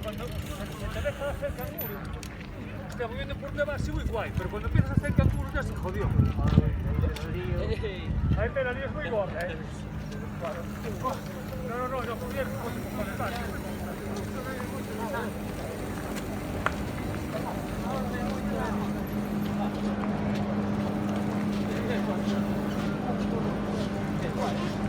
cuando se te deja de hacer canguro, te voy viendo por debajo y muy guay, pero cuando empiezas a hacer canguro ya se jodió. Ahí te la lío es muy gorda, ¿eh? No, yo podía conectar. Thank you.